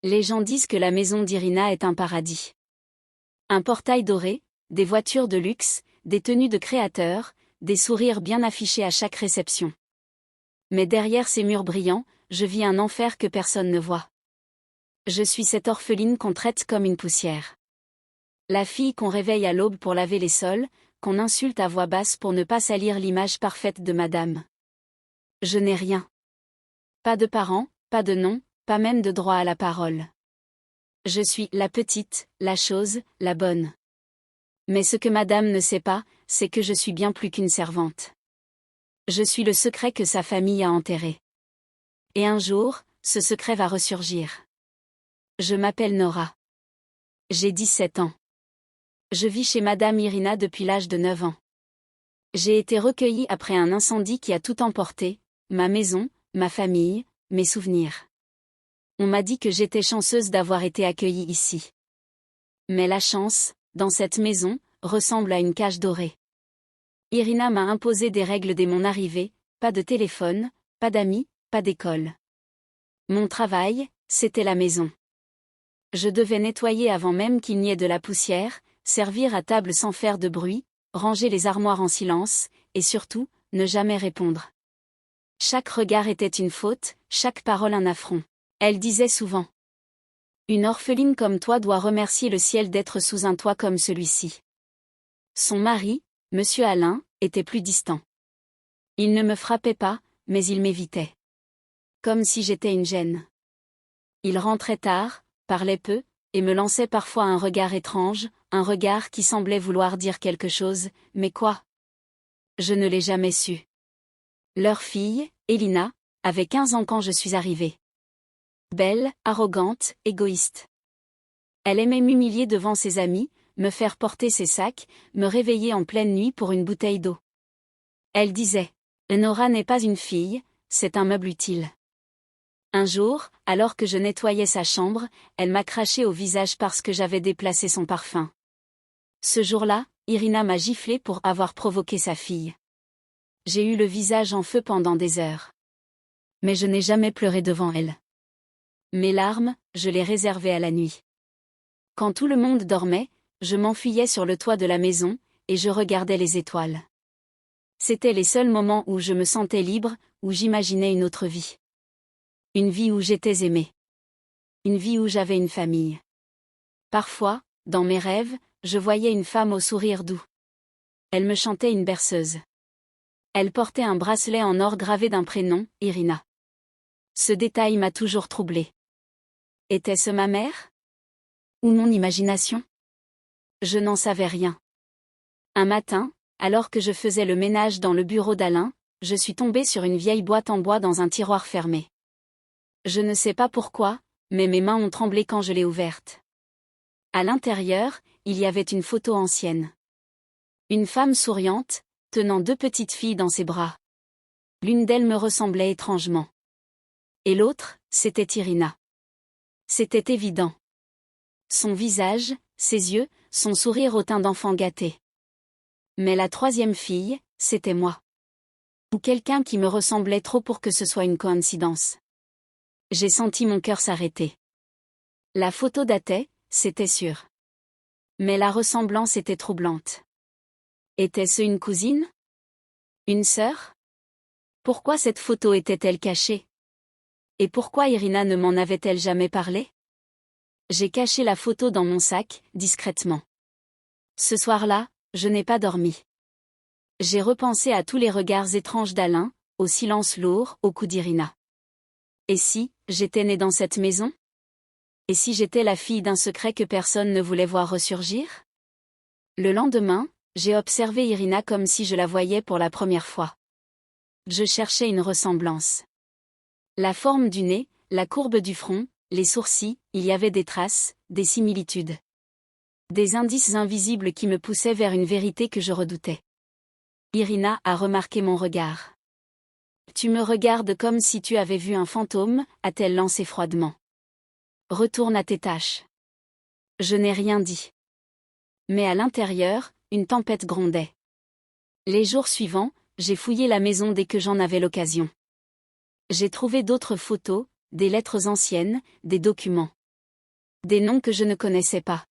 Les gens disent que la maison d'Irina est un paradis. Un portail doré, des voitures de luxe, des tenues de créateurs, des sourires bien affichés à chaque réception. Mais derrière ces murs brillants, je vis un enfer que personne ne voit. Je suis cette orpheline qu'on traite comme une poussière. La fille qu'on réveille à l'aube pour laver les sols, qu'on insulte à voix basse pour ne pas salir l'image parfaite de madame. Je n'ai rien. Pas de parents, pas de nom, pas même de droit à la parole. Je suis la petite, la chose, la bonne. Mais ce que madame ne sait pas, c'est que je suis bien plus qu'une servante. Je suis le secret que sa famille a enterré. Et un jour, ce secret va ressurgir. Je m'appelle Nora. J'ai 17 ans. Je vis chez madame Irina depuis l'âge de 9 ans. J'ai été recueillie après un incendie qui a tout emporté, ma maison, ma famille, mes souvenirs. On m'a dit que j'étais chanceuse d'avoir été accueillie ici. Mais la chance, dans cette maison, ressemble à une cage dorée. Irina m'a imposé des règles dès mon arrivée, pas de téléphone, pas d'amis, pas d'école. Mon travail, c'était la maison. Je devais nettoyer avant même qu'il n'y ait de la poussière, servir à table sans faire de bruit, ranger les armoires en silence, et surtout, ne jamais répondre. Chaque regard était une faute, chaque parole un affront. Elle disait souvent. Une orpheline comme toi doit remercier le ciel d'être sous un toit comme celui-ci. Son mari, Monsieur Alain, était plus distant. Il ne me frappait pas, mais il m'évitait. Comme si j'étais une gêne. Il rentrait tard, parlait peu, et me lançait parfois un regard étrange, un regard qui semblait vouloir dire quelque chose, mais quoi? Je ne l'ai jamais su. Leur fille, Elina, avait 15 ans quand je suis arrivée. Belle, arrogante, égoïste. Elle aimait m'humilier devant ses amis, me faire porter ses sacs, me réveiller en pleine nuit pour une bouteille d'eau. Elle disait, Nora n'est pas une fille, c'est un meuble utile. Un jour, alors que je nettoyais sa chambre, elle m'a craché au visage parce que j'avais déplacé son parfum. Ce jour-là, Irina m'a giflé pour avoir provoqué sa fille. J'ai eu le visage en feu pendant des heures. Mais je n'ai jamais pleuré devant elle. Mes larmes, je les réservais à la nuit. Quand tout le monde dormait, je m'enfuyais sur le toit de la maison, et je regardais les étoiles. C'étaient les seuls moments où je me sentais libre, où j'imaginais une autre vie. Une vie où j'étais aimée. Une vie où j'avais une famille. Parfois, dans mes rêves, je voyais une femme au sourire doux. Elle me chantait une berceuse. Elle portait un bracelet en or gravé d'un prénom, Irina. Ce détail m'a toujours troublée. Était-ce ma mère? Ou mon imagination? Je n'en savais rien. Un matin, alors que je faisais le ménage dans le bureau d'Alain, je suis tombée sur une vieille boîte en bois dans un tiroir fermé. Je ne sais pas pourquoi, mais mes mains ont tremblé quand je l'ai ouverte. À l'intérieur, il y avait une photo ancienne. Une femme souriante, tenant 2 petites filles dans ses bras. L'une d'elles me ressemblait étrangement. Et l'autre, c'était Irina. C'était évident. Son visage, ses yeux, son sourire au teint d'enfant gâté. Mais la 3e fille, c'était moi. Ou quelqu'un qui me ressemblait trop pour que ce soit une coïncidence. J'ai senti mon cœur s'arrêter. La photo datait, c'était sûr. Mais la ressemblance était troublante. Était-ce une cousine? Une sœur? Pourquoi cette photo était-elle cachée? Et pourquoi Irina ne m'en avait-elle jamais parlé? J'ai caché la photo dans mon sac, discrètement. Ce soir-là, je n'ai pas dormi. J'ai repensé à tous les regards étranges d'Alain, au silence lourd, au cou d'Irina. Et si, j'étais née dans cette maison? Et si j'étais la fille d'un secret que personne ne voulait voir ressurgir? Le lendemain, j'ai observé Irina comme si je la voyais pour la première fois. Je cherchais une ressemblance. La forme du nez, la courbe du front, les sourcils, il y avait des traces, des similitudes. Des indices invisibles qui me poussaient vers une vérité que je redoutais. Irina a remarqué mon regard. Tu me regardes comme si tu avais vu un fantôme, a-t-elle lancé froidement. Retourne à tes tâches. Je n'ai rien dit. Mais à l'intérieur, une tempête grondait. Les jours suivants, j'ai fouillé la maison dès que j'en avais l'occasion. J'ai trouvé d'autres photos, des lettres anciennes, des documents. Des noms que je ne connaissais pas.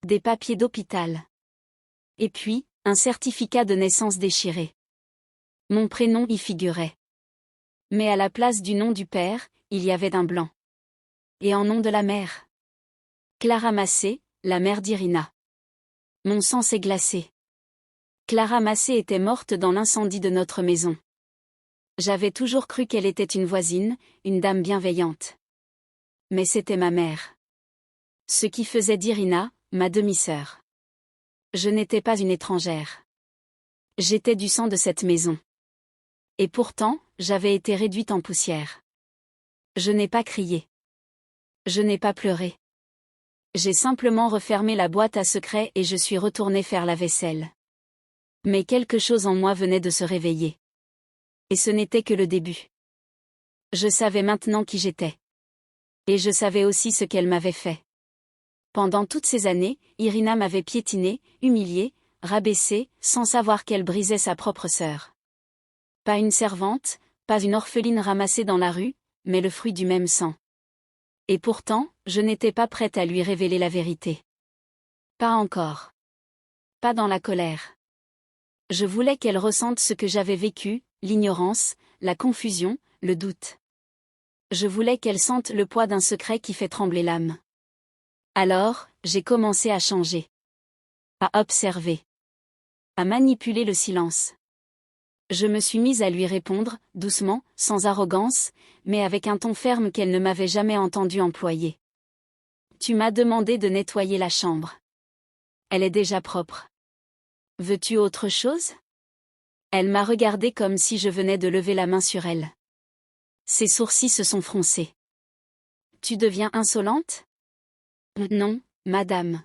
Des papiers d'hôpital. Et puis, un certificat de naissance déchiré. Mon prénom y figurait. Mais à la place du nom du père, il y avait un blanc. Et en nom de la mère. Clara Massé, la mère d'Irina. Mon sang s'est glacé. Clara Massé était morte dans l'incendie de notre maison. J'avais toujours cru qu'elle était une voisine, une dame bienveillante. Mais c'était ma mère. Ce qui faisait d'Irina, ma demi-sœur. Je n'étais pas une étrangère. J'étais du sang de cette maison. Et pourtant, j'avais été réduite en poussière. Je n'ai pas crié. Je n'ai pas pleuré. J'ai simplement refermé la boîte à secrets et je suis retournée faire la vaisselle. Mais quelque chose en moi venait de se réveiller. Et ce n'était que le début. Je savais maintenant qui j'étais. Et je savais aussi ce qu'elle m'avait fait. Pendant toutes ces années, Irina m'avait piétinée, humiliée, rabaissée, sans savoir qu'elle brisait sa propre sœur. Pas une servante, pas une orpheline ramassée dans la rue, mais le fruit du même sang. Et pourtant, je n'étais pas prête à lui révéler la vérité. Pas encore. Pas dans la colère. Je voulais qu'elle ressente ce que j'avais vécu, l'ignorance, la confusion, le doute. Je voulais qu'elle sente le poids d'un secret qui fait trembler l'âme. Alors, j'ai commencé à changer. À observer. À manipuler le silence. Je me suis mise à lui répondre, doucement, sans arrogance, mais avec un ton ferme qu'elle ne m'avait jamais entendu employer. Tu m'as demandé de nettoyer la chambre. Elle est déjà propre. Veux-tu autre chose? Elle m'a regardé comme si je venais de lever la main sur elle. Ses sourcils se sont froncés. Tu deviens insolente? Non, madame.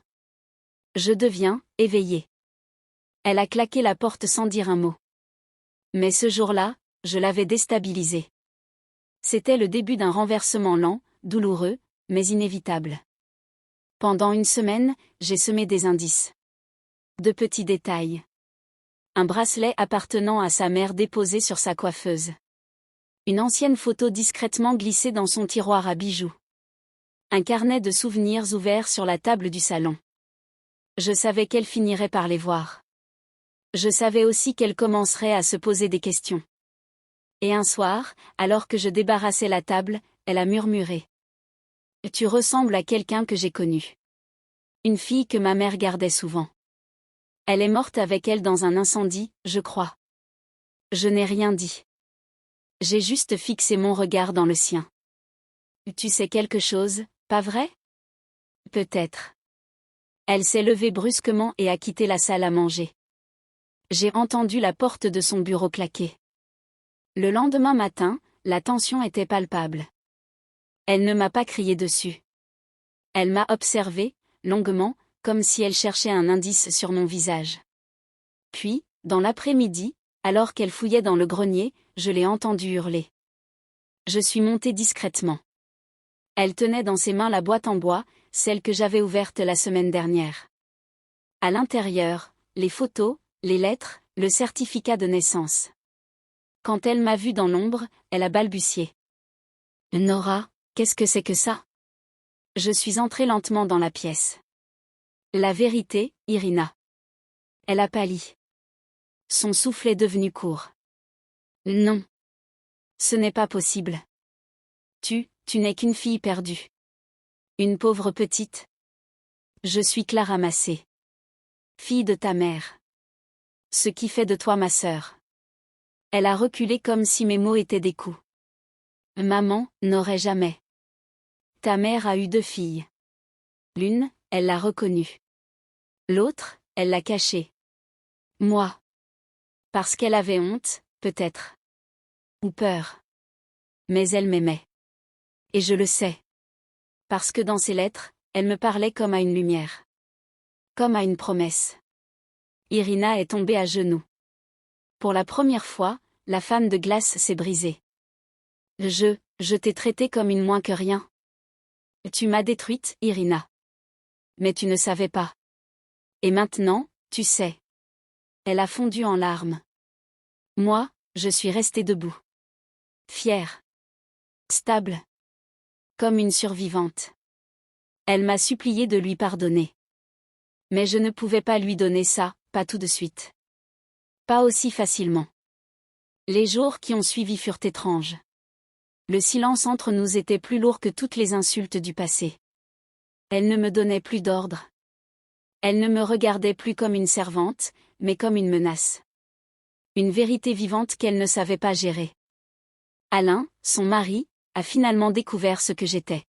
Je deviens éveillée. Elle a claqué la porte sans dire un mot. Mais ce jour-là, je l'avais déstabilisée. C'était le début d'un renversement lent, douloureux, mais inévitable. Pendant une semaine, j'ai semé des indices. De petits détails. Un bracelet appartenant à sa mère déposé sur sa coiffeuse. Une ancienne photo discrètement glissée dans son tiroir à bijoux. Un carnet de souvenirs ouvert sur la table du salon. Je savais qu'elle finirait par les voir. Je savais aussi qu'elle commencerait à se poser des questions. Et un soir, alors que je débarrassais la table, elle a murmuré. « Tu ressembles à quelqu'un que j'ai connu. Une fille que ma mère gardait souvent. Elle est morte avec elle dans un incendie, je crois. » Je n'ai rien dit. J'ai juste fixé mon regard dans le sien. « Tu sais quelque chose, pas vrai? » Peut-être. Elle s'est levée brusquement et a quitté la salle à manger. J'ai entendu la porte de son bureau claquer. Le lendemain matin, la tension était palpable. Elle ne m'a pas crié dessus. Elle m'a observé, longuement, comme si elle cherchait un indice sur mon visage. Puis, dans l'après-midi, alors qu'elle fouillait dans le grenier, je l'ai entendue hurler. Je suis montée discrètement. Elle tenait dans ses mains la boîte en bois, celle que j'avais ouverte la semaine dernière. À l'intérieur, les photos, les lettres, le certificat de naissance. Quand elle m'a vue dans l'ombre, elle a balbutié. « Nora, qu'est-ce que c'est que ça ?» Je suis entrée lentement dans la pièce. La vérité, Irina. Elle a pâli. Son souffle est devenu court. « Non. Ce n'est pas possible. Tu n'es qu'une fille perdue. Une pauvre petite. Je suis Clara Massé. Fille de ta mère. Ce qui fait de toi ma sœur. » Elle a reculé comme si mes mots étaient des coups. Maman n'aurait jamais. Ta mère a eu 2 filles. L'une, elle l'a reconnue. L'autre, elle l'a cachée. Moi. Parce qu'elle avait honte, peut-être. Ou peur. Mais elle m'aimait. Et je le sais. Parce que dans ses lettres, elle me parlait comme à une lumière. Comme à une promesse. Irina est tombée à genoux. Pour la première fois, la femme de glace s'est brisée. Je t'ai traitée comme une moins que rien. Tu m'as détruite, Irina. Mais tu ne savais pas. Et maintenant, tu sais. Elle a fondu en larmes. Moi, je suis restée debout. Fière. Stable. Comme une survivante. Elle m'a supplié de lui pardonner. Mais je ne pouvais pas lui donner ça, pas tout de suite. Pas aussi facilement. Les jours qui ont suivi furent étranges. Le silence entre nous était plus lourd que toutes les insultes du passé. Elle ne me donnait plus d'ordre. Elle ne me regardait plus comme une servante, mais comme une menace. Une vérité vivante qu'elle ne savait pas gérer. Alain, son mari, a finalement découvert ce que j'étais.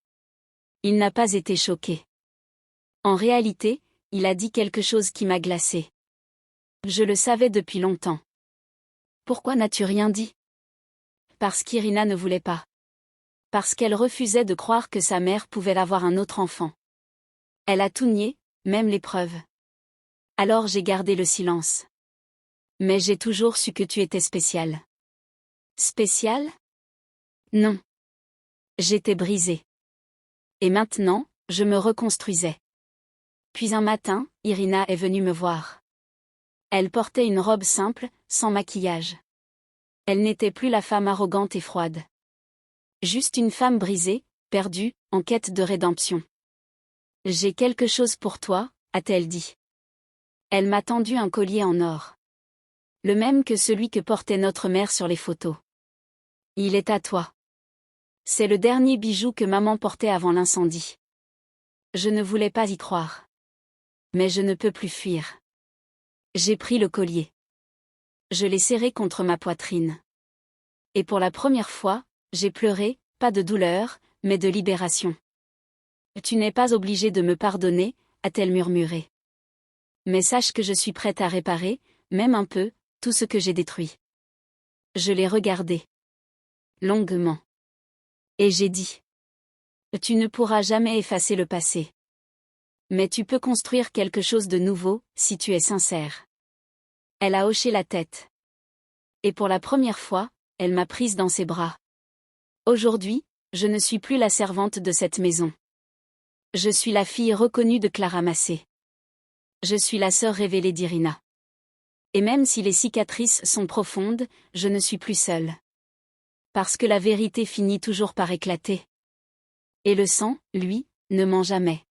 Il n'a pas été choqué. En réalité, il a dit quelque chose qui m'a glacée. Je le savais depuis longtemps. Pourquoi n'as-tu rien dit? Parce qu'Irina ne voulait pas. Parce qu'elle refusait de croire que sa mère pouvait avoir un autre enfant. Elle a tout nié, même les preuves. Alors j'ai gardé le silence. Mais j'ai toujours su que tu étais spécial. Spécial? Non. J'étais brisée. Et maintenant, je me reconstruisais. Puis un matin, Irina est venue me voir. Elle portait une robe simple, sans maquillage. Elle n'était plus la femme arrogante et froide. Juste une femme brisée, perdue, en quête de rédemption. J'ai quelque chose pour toi, a-t-elle dit. Elle m'a tendu un collier en or. Le même que celui que portait notre mère sur les photos. Il est à toi. C'est le dernier bijou que maman portait avant l'incendie. Je ne voulais pas y croire. Mais je ne peux plus fuir. J'ai pris le collier. Je l'ai serré contre ma poitrine. Et pour la première fois, j'ai pleuré, pas de douleur, mais de libération. Tu n'es pas obligé de me pardonner, a-t-elle murmuré. Mais sache que je suis prête à réparer, même un peu, tout ce que j'ai détruit. Je l'ai regardé. Longuement. Et j'ai dit. Tu ne pourras jamais effacer le passé. Mais tu peux construire quelque chose de nouveau, si tu es sincère. Elle a hoché la tête. Et pour la première fois, elle m'a prise dans ses bras. Aujourd'hui, je ne suis plus la servante de cette maison. Je suis la fille reconnue de Clara Massé. Je suis la sœur révélée d'Irina. Et même si les cicatrices sont profondes, je ne suis plus seule. Parce que la vérité finit toujours par éclater. Et le sang, lui, ne ment jamais.